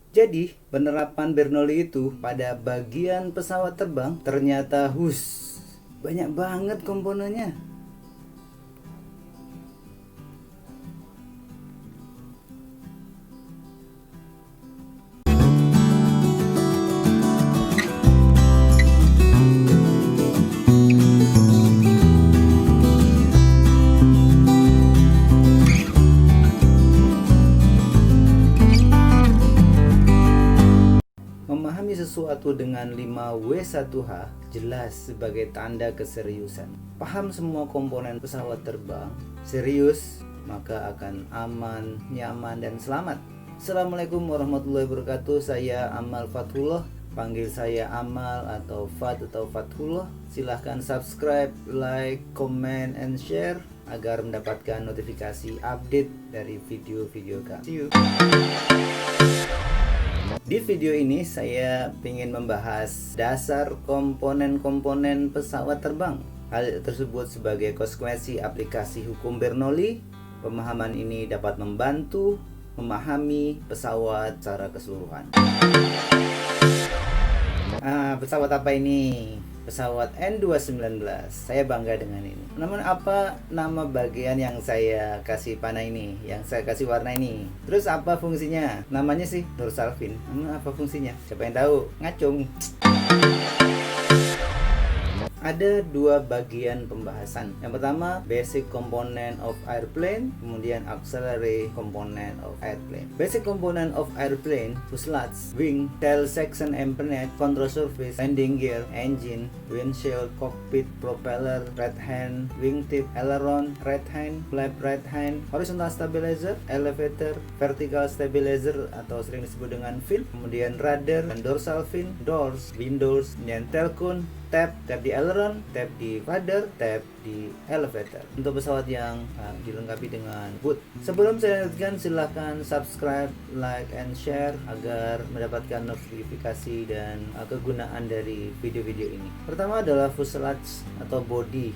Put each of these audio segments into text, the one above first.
Jadi, penerapan Bernoulli itu pada bagian pesawat terbang ternyata banyak banget komponennya. Memahami sesuatu dengan 5W1H jelas sebagai tanda keseriusan. Paham semua komponen pesawat terbang, serius, maka akan aman, nyaman, dan selamat. Assalamualaikum warahmatullahi wabarakatuh. Saya Amal Fathullah. Panggil saya Amal atau Fat atau Fathullah. Silahkan subscribe, like, comment, and share agar mendapatkan notifikasi update dari video-video kami. See you. Di video ini saya ingin membahas dasar komponen-komponen pesawat terbang. Hal tersebut sebagai konsekuensi aplikasi hukum Bernoulli. Pemahaman ini dapat membantu memahami pesawat secara keseluruhan. Pesawat apa ini? Pesawat N219. Saya bangga dengan ini. Namun apa nama bagian yang saya kasih panah ini, yang saya kasih warna ini? Terus apa fungsinya? Namanya sih dorsal fin. Apa fungsinya? Siapa yang tahu? Ngacung. Ada dua bagian pembahasan. Yang pertama, basic component of airplane, kemudian auxiliary component of airplane. Basic component of airplane: fuselage, wing, tail section, empennage, control surface, landing gear, engine, windshield, cockpit, propeller, right hand, wingtip, aileron, right hand, flap right hand, horizontal stabilizer, elevator, vertical stabilizer atau sering disebut dengan fin, kemudian rudder dan dorsal fin, doors, windows, dan tail cone, tab di aileron, tab di rudder, tab di elevator. Untuk pesawat yang dilengkapi dengan boot. Sebelum saya lanjutkan, silahkan subscribe, like, and share agar mendapatkan notifikasi dan kegunaan dari video-video ini. Pertama adalah fuselage atau body,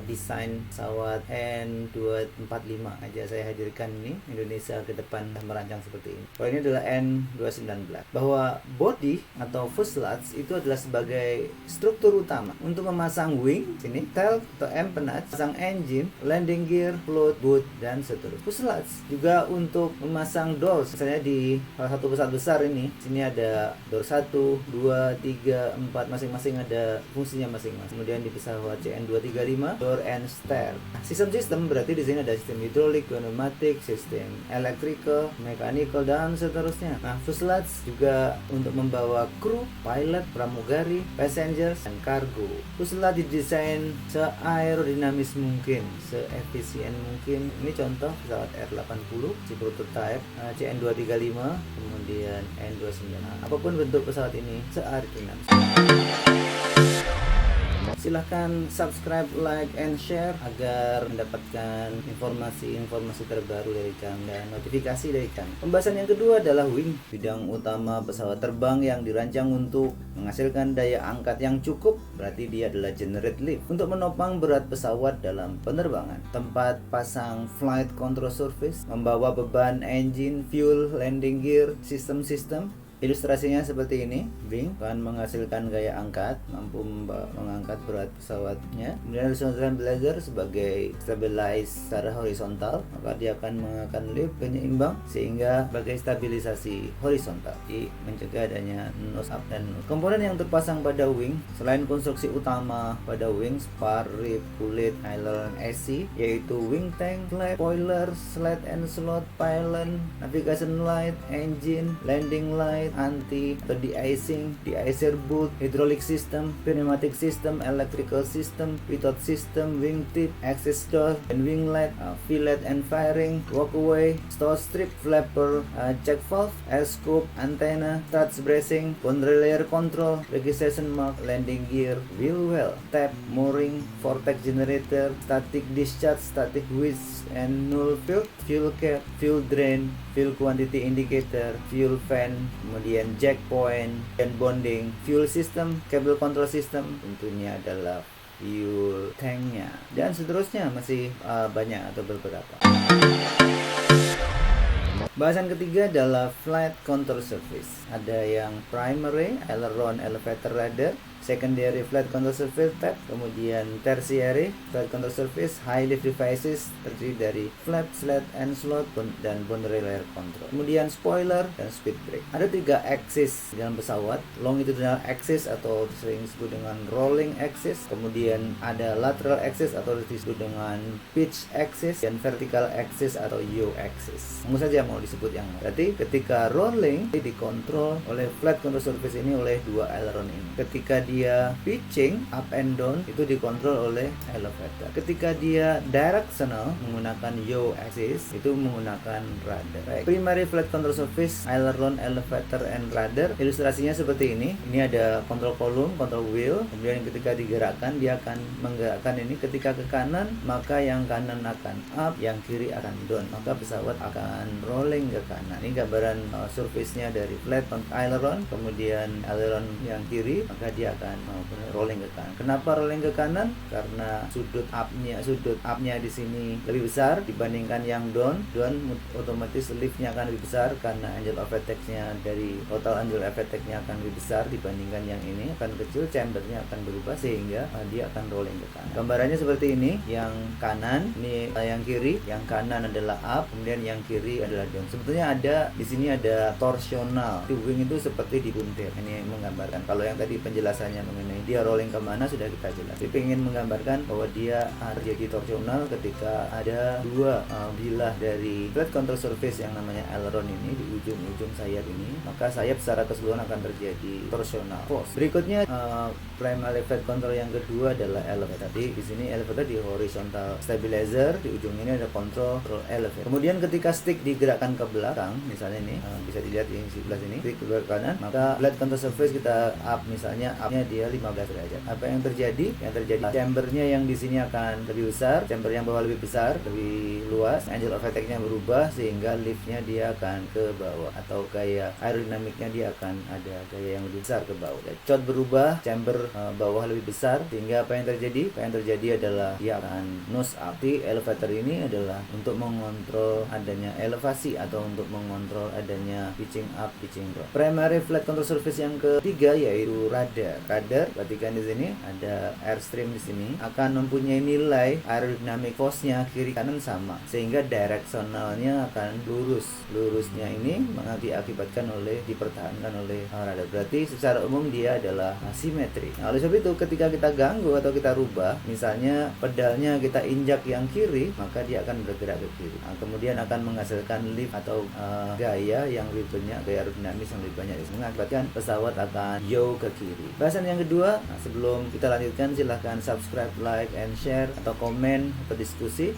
desain pesawat N245 aja saya hadirkan ini. Indonesia ke depan merancang seperti ini. Kalau ini adalah N219. Bahwa body atau fuselage itu adalah sebagai struktur utama untuk memasang wing, tail atau empennage, pasang engine, landing gear, float, boot, dan seterusnya. Fuselage juga untuk memasang doors. Misalnya di salah satu pesawat besar ini, sini ada door 1, 2, 3, 4, masing-masing ada fungsinya masing-masing. Kemudian di pesawat CN235, door and stair. Sistem berarti di sini ada sistem hidrolik, pneumatik, sistem electrical, mechanical, dan seterusnya. Fuselage juga untuk membawa kru, pilot, pramugari, passengers, dan kargo. Fuselage didesain se-aerodinamis mungkin, se-efisien mungkin. Ini contoh pesawat R80, si prototype, CN235, kemudian N29. Apapun bentuk pesawat ini, se-aerodinamis. Silahkan subscribe, like, and share agar mendapatkan informasi-informasi terbaru dari kami dan notifikasi dari kami. Pembahasan yang kedua adalah wing, bidang utama pesawat terbang yang dirancang untuk menghasilkan daya angkat yang cukup, berarti dia adalah generate lift, untuk menopang berat pesawat dalam penerbangan. Tempat pasang flight control surface, membawa beban engine, fuel, landing gear, sistem-sistem. Ilustrasinya seperti ini. Wing akan menghasilkan gaya angkat, mampu mengangkat berat pesawatnya. Kemudian horizontal stabilizer sebagai stabilize secara horizontal, maka dia akan menggunakan lift penyeimbang sehingga sebagai stabilisasi horizontal, jadi mencegah adanya nose up dan nose. Komponen yang terpasang pada wing selain konstruksi utama pada wing, spar, rib, kulit, aileron, AC, yaitu wing tank, flap, spoiler, slat and slot, pylon, navigation light, engine, landing light, anti atau de-icer bolt, hydraulic system, pneumatic system, electrical system, pitot system, wingtip, access door and wing light, fillet and fairing, walkway, stow strip, flapper, check valve, air scoop, antenna, struts bracing, control control, registration mark, landing gear, wheel well, tap, mooring, vortex generator, static discharge, static whiz and null field, fuel cap, fuel drain, fuel quantity indicator, fuel fan, kemudian jack point dan bonding, fuel system, cable control system, tentunya adalah fuel tanknya, dan seterusnya masih banyak atau beberapa. Bahasan ketiga adalah flight control surface. Ada yang primary, aileron, elevator, rudder, secondary flight control surface tab, kemudian tertiary flight control surface, high lift devices terdiri dari flap, slat, and slot, dan boundary layer control. Kemudian spoiler dan speed brake. Ada 3 axis dalam pesawat, longitudinal axis atau sering disebut dengan rolling axis, kemudian ada lateral axis atau disebut dengan pitch axis, dan vertical axis atau yaw axis. Kamu saja mau disebut yang mana. Berarti ketika rolling dikontrol oleh flight control surface ini oleh 2 aileron ini. Ketika dia pitching up and down itu dikontrol oleh elevator. Ketika dia directional menggunakan yaw axis itu menggunakan rudder. Baik. Primary flight control surface, aileron, elevator, and rudder. Ilustrasinya seperti ini. Ini ada control column, control wheel. Kemudian ketika digerakkan dia akan menggerakkan ini. Ketika ke kanan maka yang kanan akan up, yang kiri akan down. Maka pesawat akan rolling ke kanan. Ini gambaran surface-nya dari flat aileron, kemudian aileron yang kiri maka dia akan rolling ke kanan. Kenapa rolling ke kanan? Karena sudut up-nya di sini lebih besar dibandingkan yang down. Otomatis lift-nya akan lebih besar karena angle of attack-nya dari total angle of attack-nya akan lebih besar dibandingkan yang ini, akan kecil, chamber-nya akan berubah sehingga dia akan rolling ke kanan. Gambarannya seperti ini, yang kanan ini yang kiri, yang kanan adalah up, kemudian yang kiri adalah down. Sebetulnya ada di sini ada torsional. Di wing itu seperti dibuntir. Ini menggambarkan. Kalau yang tadi penjelasannya mengenai dia rolling kemana sudah kita jelas. Tapi ingin menggambarkan bahwa dia terjadi torsional ketika ada 2 bilah dari flight control surface yang namanya aileron ini di ujung-ujung sayap ini, maka sayap secara keseluruhan akan terjadi torsional force. Berikutnya primary flight control yang kedua adalah elevator. Tadi di sini elevator di horizontal stabilizer, di ujung ini ada control elevator. Kemudian ketika stick digerakkan ke belakang, misalnya ini bisa dilihat di sebelah sini, stick ke kanan, maka flight control surface kita up, misalnya up-nya dia 15 derajat. Apa yang terjadi? Yang terjadi chambernya yang di sini akan lebih besar, chamber yang bawah lebih besar, lebih luas, angle of attack-nya berubah sehingga lift-nya dia akan ke bawah, atau gaya aerodinamiknya dia akan ada gaya yang lebih besar ke bawah. Chord berubah, chamber bawah lebih besar sehingga apa yang terjadi? Apa yang terjadi adalah dia akan nose up. Di elevator ini adalah untuk mengontrol adanya elevasi atau untuk mengontrol adanya pitching up, pitching down. Primary flight control surface yang ketiga yaitu rudder. Rudder, perhatikan di sini ada airstream di sini akan mempunyai nilai aerodynamic force-nya kiri kanan sama sehingga directionalnya akan lurus. Lurusnya ini diakibatkan oleh dipertahankan oleh rudder. Berarti secara umum dia adalah simetri. Nah, oleh sebab itu ketika kita ganggu atau kita rubah, misalnya pedalnya kita injak yang kiri, maka dia akan bergerak ke kiri. Nah, kemudian akan menghasilkan lift atau gaya yang lebih banyak, gaya aerodinamis yang lebih banyak, mengakibatkan pesawat akan yaw ke kiri. Bahasan yang kedua, sebelum kita lanjutkan silahkan subscribe, like, and share atau komen atau diskusi.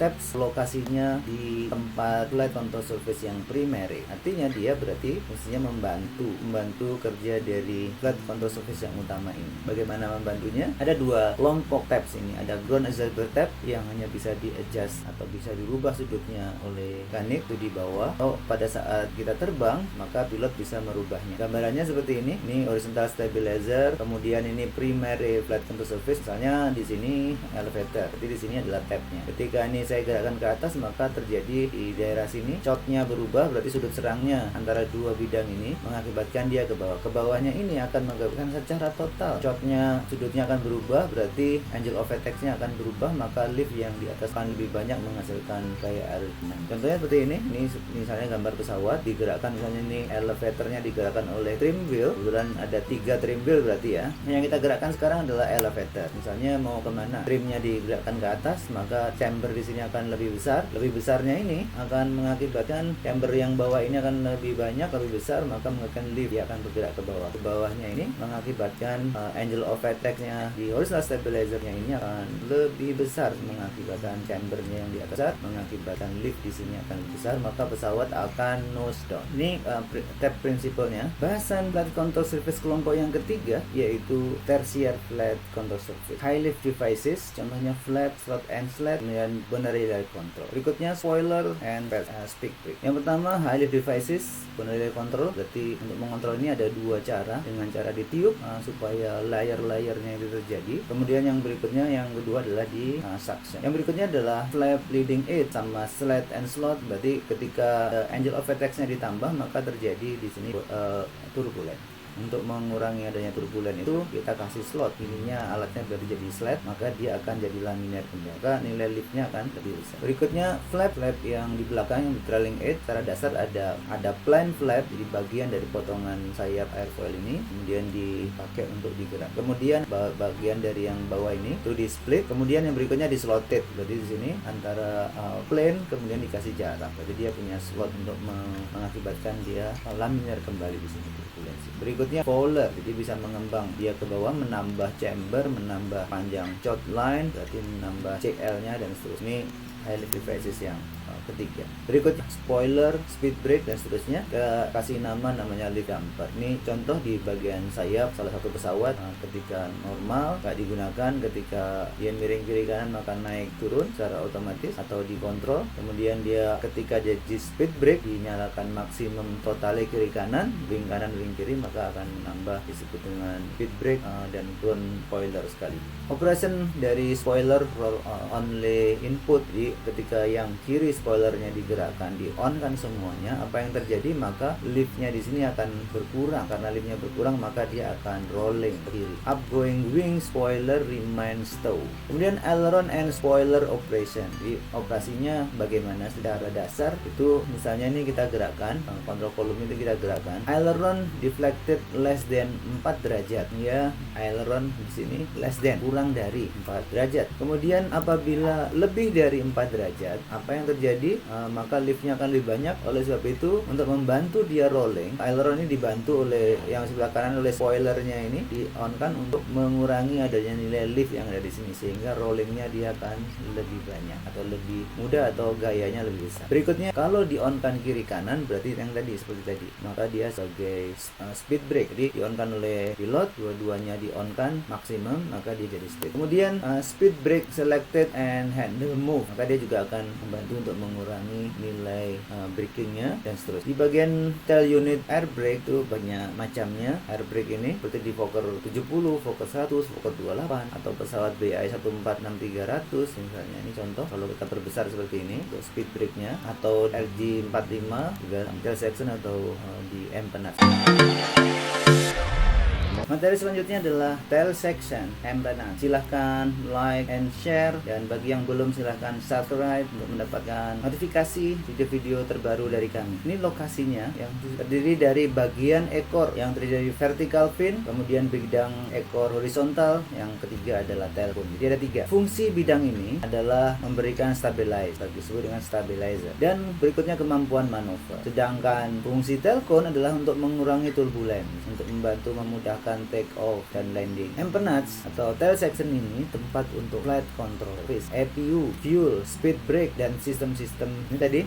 Tabs lokasinya di tempat flight control surface yang primary. Artinya dia berarti fungsinya membantu kerja dari flight control surface yang utama ini. Bagaimana membantunya? Ada 2 kelompok tabs ini. Ada ground adjustable tab yang hanya bisa di-adjust atau bisa dirubah sudutnya oleh mekanik itu di bawah. Atau pada saat kita terbang, maka pilot bisa merubahnya. Gambarannya seperti ini. Ini horizontal stabilizer, kemudian ini primary flight control surface. Misalnya di sini elevator. Jadi di sini adalah tabnya. Ketika ini saya gerakkan ke atas, maka terjadi di daerah sini chordnya berubah, berarti sudut serangnya antara 2 bidang ini mengakibatkan dia ke bawah. Ke bawahnya ini akan mengakibatkan secara total chordnya, sudutnya akan berubah, berarti angle of attack-nya akan berubah, maka lift yang di atas akan lebih banyak menghasilkan gaya aerodinamik. Contohnya seperti ini misalnya gambar pesawat digerakkan, misalnya ini elevatornya digerakkan oleh trim wheel, kebetulan ada 3 trim wheel berarti ya. Yang kita gerakkan sekarang adalah elevator. Misalnya mau kemana? Trimnya digerakkan ke atas, maka chamber di sini akan lebih besar. Lebih besarnya ini akan mengakibatkan chamber yang bawah ini akan lebih banyak, lebih besar, maka mengakibatkan lift dia akan bergerak ke bawah. Ke bawahnya ini mengakibatkan angle of attack-nya di horizontal stabilizer-nya ini akan lebih besar, mengakibatkan chambernya yang di atas besar, mengakibatkan lift di sini akan lebih besar, maka pesawat akan nose down. Ini tab prinsipalnya. Bahasan flight control surface kelompok yang ketiga yaitu tertiary flight control surface. High lift devices, contohnya flap, slot, and slat, kemudian relay control. Berikutnya spoiler and speed brake. Yang pertama high lift devices relay control, berarti untuk mengontrol ini ada dua cara, dengan cara ditiup supaya layer-layernya itu terjadi. Kemudian yang berikutnya, yang kedua adalah di suction. Yang berikutnya adalah flap leading edge sama slide and slot, berarti ketika angle of attack-nya ditambah maka terjadi di sini turbulent. Untuk mengurangi adanya turbulen itu kita kasih slot, ininya alatnya biar jadi slide, maka dia akan jadi laminar kembali, maka nilai liftnya akan lebih besar. Berikutnya flap yang di belakang, yang di trailing edge, secara dasar ada plain flap di bagian dari potongan sayap airfoil ini, kemudian dipakai untuk digerak. Kemudian bagian dari yang bawah ini itu di split, kemudian yang berikutnya di slotted, berarti di sini antara plain kemudian dikasih jarak, jadi dia punya slot untuk mengakibatkan dia laminar kembali di sini turbulensi. Berikutnya fowler, jadi bisa mengembang dia ke bawah, menambah chamber, menambah panjang chord line, berarti menambah CL-nya dan seterusnya. Ini high lift devices yang ketiga. Berikutnya spoiler, speed brake dan seterusnya. Kita kasih namanya lift damper. Ini contoh di bagian sayap salah satu pesawat, ketika normal nggak digunakan, ketika dia miring kiri kanan maka naik turun secara otomatis atau dikontrol. Kemudian dia ketika jadi speed brake dinyalakan maksimum totalnya kiri kanan wing kiri, maka akan menambah disebut dengan speed brake dan turn spoiler sekali. Operation dari spoiler only input, jadi ketika yang kiri spoilernya digerakkan, di on kan semuanya, apa yang terjadi maka liftnya di sini akan berkurang. Karena liftnya berkurang maka dia akan rolling ke kiri. Upgoing wing spoiler remain stow. Kemudian aileron and spoiler operation, jadi operasinya bagaimana secara dasar itu, misalnya ini kita gerakkan kontrol kolom itu kita gerakkan, aileron deflected less than 4 derajat ya, aileron di sini less than, kurang dari 4 derajat. Kemudian apabila lebih dari 4 derajat, apa yang terjadi? Maka liftnya akan lebih banyak. Oleh sebab itu, untuk membantu dia rolling, aileron ini dibantu oleh yang sebelah kanan oleh spoilernya ini di on kan untuk mengurangi adanya nilai lift yang ada di sini, sehingga rollingnya dia akan lebih banyak atau lebih mudah atau gayanya lebih besar. Berikutnya kalau di on kan kiri kanan, berarti yang tadi seperti tadi, maka dia sebagai speed brake. Jadi di on kan oleh pilot, dua-duanya di on kan maksimum, maka dia jadi speed. Kemudian speed brake selected and handle move, maka dia juga akan membantu untuk mengurangi nilai brakingnya dan seterusnya. Di bagian tail unit air brake itu banyak macamnya. Air brake ini seperti di Fokker 70, Fokker 100, Fokker 28 atau pesawat BAe 146300 misalnya. Ini contoh kalau kita perbesar seperti ini untuk speed brake-nya, atau LG45 juga tail section atau di Empenac. Materi selanjutnya adalah tail section Empenac. Silahkan like and share, dan bagi yang belum silahkan subscribe untuk mendapatkan notifikasi video-video terbaru dari kami. Ini lokasinya yang terdiri dari bagian ekor yang terdiri dari vertical fin, kemudian bidang ekor horizontal, yang ketiga adalah tail cone. Jadi ada 3. Fungsi bidang ini adalah memberikan stabilize, disebut dengan stabilizer, dan berikutnya kemampuan manuver. Sedangkan fungsi tail cone adalah untuk mengurangi turbulence, untuk membantu memudahkan take off dan landing. Empenac atau tail section ini tempat untuk flight control surface, EPU, fuel, speed brake, dan sistem-sistem ini tadi.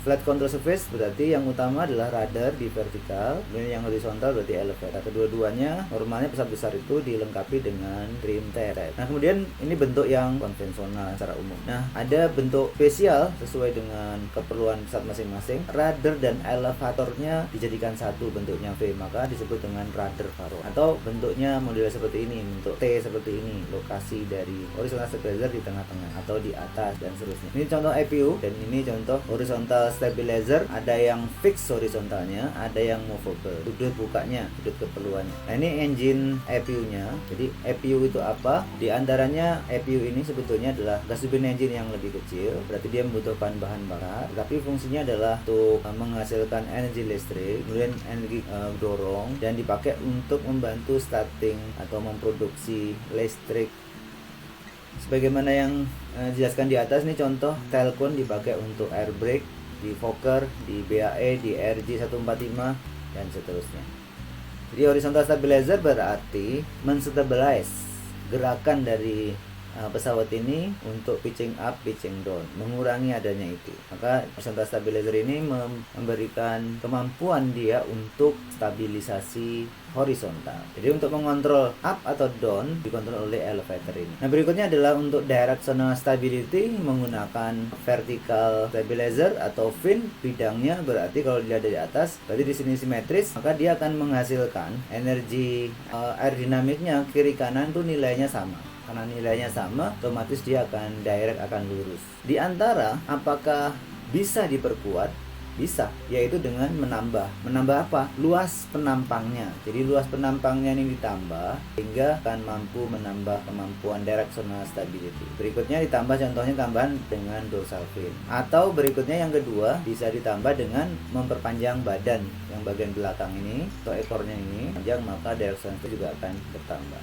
Flight control surface berarti yang utama adalah rudder di vertikal, kemudian yang horizontal berarti elevator. Kedua-duanya normalnya pesawat besar itu dilengkapi dengan trim tail. Nah, kemudian ini bentuk yang konvensional secara umum. Nah, ada bentuk spesial sesuai dengan keperluan pesawat masing-masing. Rudder dan elevatornya dijadikan satu, bentuknya V, maka disebut dengan rudder faro. Atau bentuknya model seperti ini, bentuk T seperti ini, lokasi dari horizontal stabilizer di tengah-tengah atau di atas dan seterusnya. Ini contoh EPU dan ini contoh horizontal stabilizer. Ada yang fix horizontalnya, ada yang movable, sudut bukanya, sudut keperluannya. Nah, ini engine EPU-nya. Jadi EPU itu apa? Di antaranya EPU ini sebetulnya adalah gas turbine engine yang lebih kecil, berarti dia membutuhkan bahan bakar, tapi fungsinya adalah untuk menghasilkan energi listrik, kemudian energi dorong, dan dipakai untuk membantu starting atau memproduksi listrik. Sebagaimana yang dijelaskan di atas, ini contoh tail cone dipakai untuk air brake di Fokker, di BAe, di RJ145 dan seterusnya. Jadi horizontal stabilizer berarti menstabilize gerakan dari pesawat ini untuk pitching up, pitching down, mengurangi adanya itu. Maka horizontal stabilizer ini memberikan kemampuan dia untuk stabilisasi horizontal. Jadi untuk mengontrol up atau down dikontrol oleh elevator ini. Nah, berikutnya adalah untuk directional stability menggunakan vertical stabilizer atau fin. Bidangnya berarti kalau dilihat dari atas, berarti di sini simetris, maka dia akan menghasilkan energi aerodinamiknya kiri kanan tuh nilainya sama. Karena nilainya sama, otomatis dia akan direct, akan lurus. Di antara apakah bisa diperkuat? Bisa, yaitu dengan menambah apa? Luas penampangnya. Jadi luas penampangnya ini ditambah sehingga akan mampu menambah kemampuan directional stability. Berikutnya ditambah, contohnya tambahan dengan dorsal fin. Atau berikutnya yang kedua bisa ditambah dengan memperpanjang badan yang bagian belakang ini atau ekornya ini panjang, maka directional stability juga akan bertambah.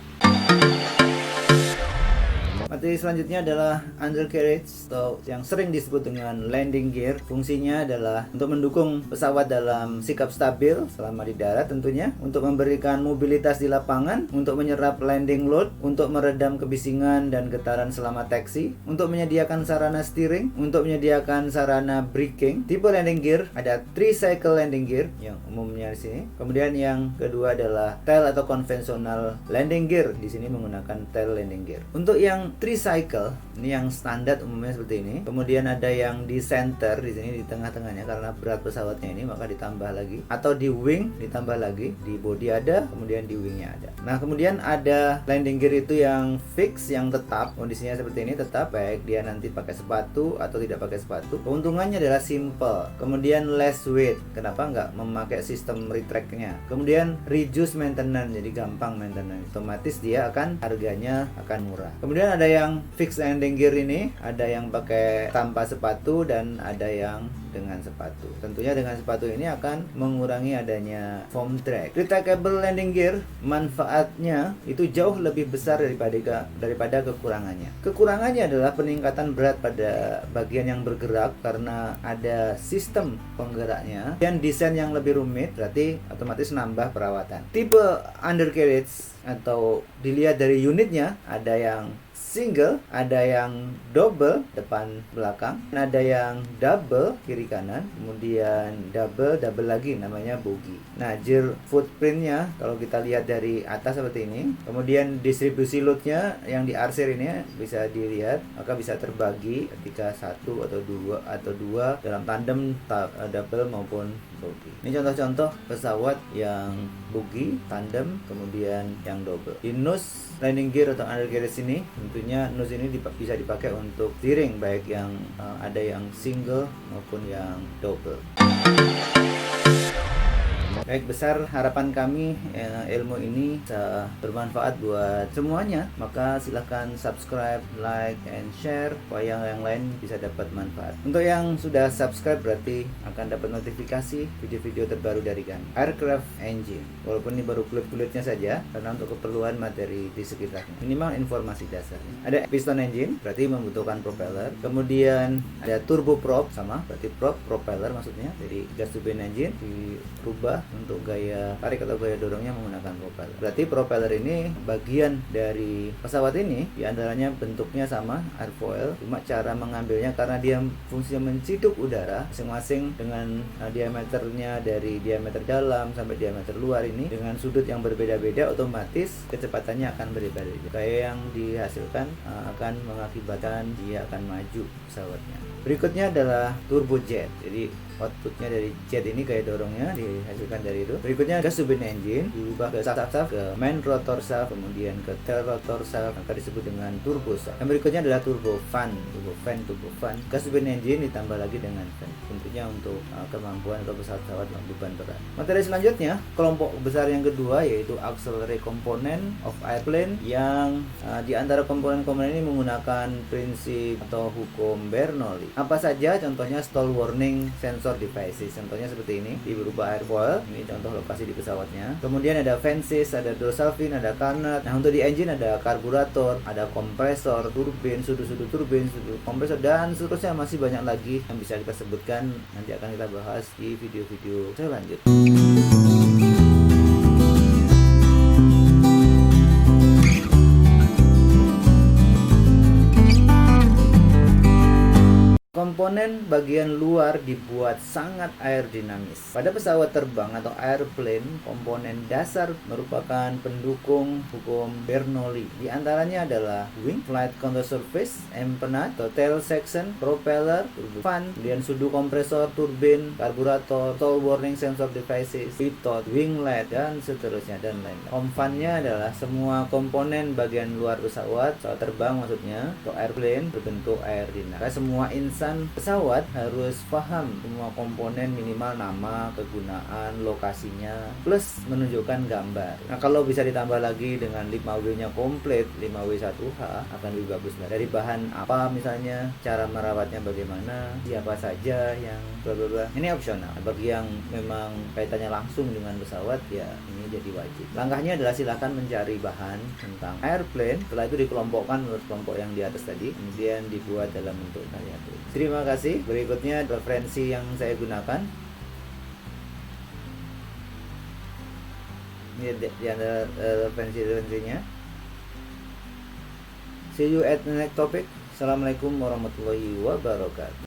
Materi selanjutnya adalah undercarriage atau yang sering disebut dengan landing gear. Fungsinya adalah untuk mendukung pesawat dalam sikap stabil selama di darat tentunya, untuk memberikan mobilitas di lapangan, untuk menyerap landing load, untuk meredam kebisingan dan getaran selama taksi, untuk menyediakan sarana steering, untuk menyediakan sarana braking. Tipe landing gear ada 3 cycle landing gear yang umumnya di sini. Kemudian yang kedua adalah tail atau konvensional landing gear. Di sini menggunakan tail landing gear. Untuk yang 3 cycle ini yang standar umumnya seperti ini. Kemudian ada yang di center di sini di tengah-tengahnya karena berat pesawatnya ini, maka ditambah lagi, atau di wing ditambah lagi, di body ada, kemudian di wingnya ada. Nah, kemudian ada landing gear itu yang fix, yang tetap, kondisinya seperti ini tetap, baik dia nanti pakai sepatu atau tidak pakai sepatu. Keuntungannya adalah simple, kemudian less weight. Kenapa nggak memakai sistem retract-nya? Kemudian reduce maintenance, jadi gampang maintenance, otomatis dia akan harganya akan murah. Kemudian ada yang fixed landing gear ini, ada yang pakai tanpa sepatu dan ada yang dengan sepatu. Tentunya dengan sepatu ini akan mengurangi adanya foam drag. Retractable landing gear manfaatnya itu jauh lebih besar daripada kekurangannya. Kekurangannya adalah peningkatan berat pada bagian yang bergerak karena ada sistem penggeraknya dan desain yang lebih rumit, berarti otomatis nambah perawatan. Tipe undercarriage atau dilihat dari unitnya, ada yang single, ada yang double depan belakang, ada yang double kiri kanan, kemudian double lagi namanya bogie. Nah, gear footprintnya kalau kita lihat dari atas seperti ini, kemudian distribusi loadnya yang di arsir ini bisa dilihat, maka bisa terbagi ketika 1 atau dua dalam tandem, double maupun bogie. Ini contoh-contoh pesawat yang bogie, tandem, kemudian yang double. Di nose landing gear atau undercarriage ini, tentunya nose ini bisa dipakai untuk steering, baik yang ada yang single maupun yang double. Baik, besar harapan kami ilmu ini bisa bermanfaat buat semuanya. Maka silahkan subscribe, like, and share supaya yang lain bisa dapat manfaat. Untuk yang sudah subscribe berarti akan dapat notifikasi video-video terbaru dari kami. Aircraft Engine, walaupun ini baru kulit-kulitnya saja, karena untuk keperluan materi di sekitarnya, minimal informasi dasarnya. Ada piston engine, berarti membutuhkan propeller. Kemudian ada turboprop, sama berarti propeller maksudnya. Jadi gas turbine engine dirubah untuk gaya tarik atau gaya dorongnya menggunakan propeller. Berarti propeller ini bagian dari pesawat ini, diantaranya bentuknya sama airfoil, cuma cara mengambilnya karena dia fungsinya menciduk udara masing-masing dengan diameternya dari diameter dalam sampai diameter luar ini dengan sudut yang berbeda-beda, otomatis kecepatannya akan berbeda-beda. Gaya yang dihasilkan akan mengakibatkan dia akan maju pesawatnya. Berikutnya adalah turbojet. Jadi outputnya dari jet ini gaya dorongnya dihasilkan dari itu. Berikutnya gas turbine engine diubah ke shaft ke main rotor shaft, kemudian ke tail rotor shaft, maka disebut dengan turbo shaft. Yang berikutnya adalah turbo fan. Gas turbine engine ditambah lagi dengan fan, tentunya untuk kemampuan atau pesawat beban berat. Materi selanjutnya kelompok besar yang kedua yaitu auxiliary component of airplane, yang di antara komponen-komponen ini menggunakan prinsip atau hukum Bernoulli. Apa saja? Contohnya stall warning sensor devices, contohnya seperti ini, berupa airfoil. Ini contoh lokasi di pesawatnya. Kemudian ada fancies, ada dorsal fin, ada carnot. Nah, untuk di engine ada karburator, ada kompresor, turbin, sudut-sudut turbin, sudut kompresor, dan seterusnya. Masih banyak lagi yang bisa kita sebutkan, nanti akan kita bahas di video-video selanjutnya. bagian luar dibuat sangat aerodinamis. Pada pesawat terbang atau airplane, komponen dasar merupakan pendukung hukum Bernoulli. Di antaranya adalah wing, flight control surface, empennage, tail section, propeller, fan, kemudian sudu kompresor, turbin, karburator, stall warning sensor devices, pitot, winglet, dan seterusnya dan lain-lain. Kompannya adalah semua komponen bagian luar pesawat terbang maksudnya, atau airplane berbentuk aerodinamik. Semua insan pesawat harus paham semua komponen, minimal nama, kegunaan, lokasinya, plus menunjukkan gambar. Nah, kalau bisa ditambah lagi dengan 5W-nya komplit, 5W1H akan lebih bagus. Dari bahan apa misalnya, cara merawatnya bagaimana, siapa saja yang bla bla bla. Ini opsional. Bagi yang memang kaitannya langsung dengan pesawat, ya ini jadi wajib. Langkahnya adalah silakan mencari bahan tentang airplane. Setelah itu dikelompokkan menurut kelompok yang di atas tadi, kemudian dibuat dalam bentuk karya tulis. Terima kasih. Berikutnya referensi yang saya gunakan. Ini di antara referensinya. See you at the next topic. Assalamualaikum warahmatullahi wabarakatuh.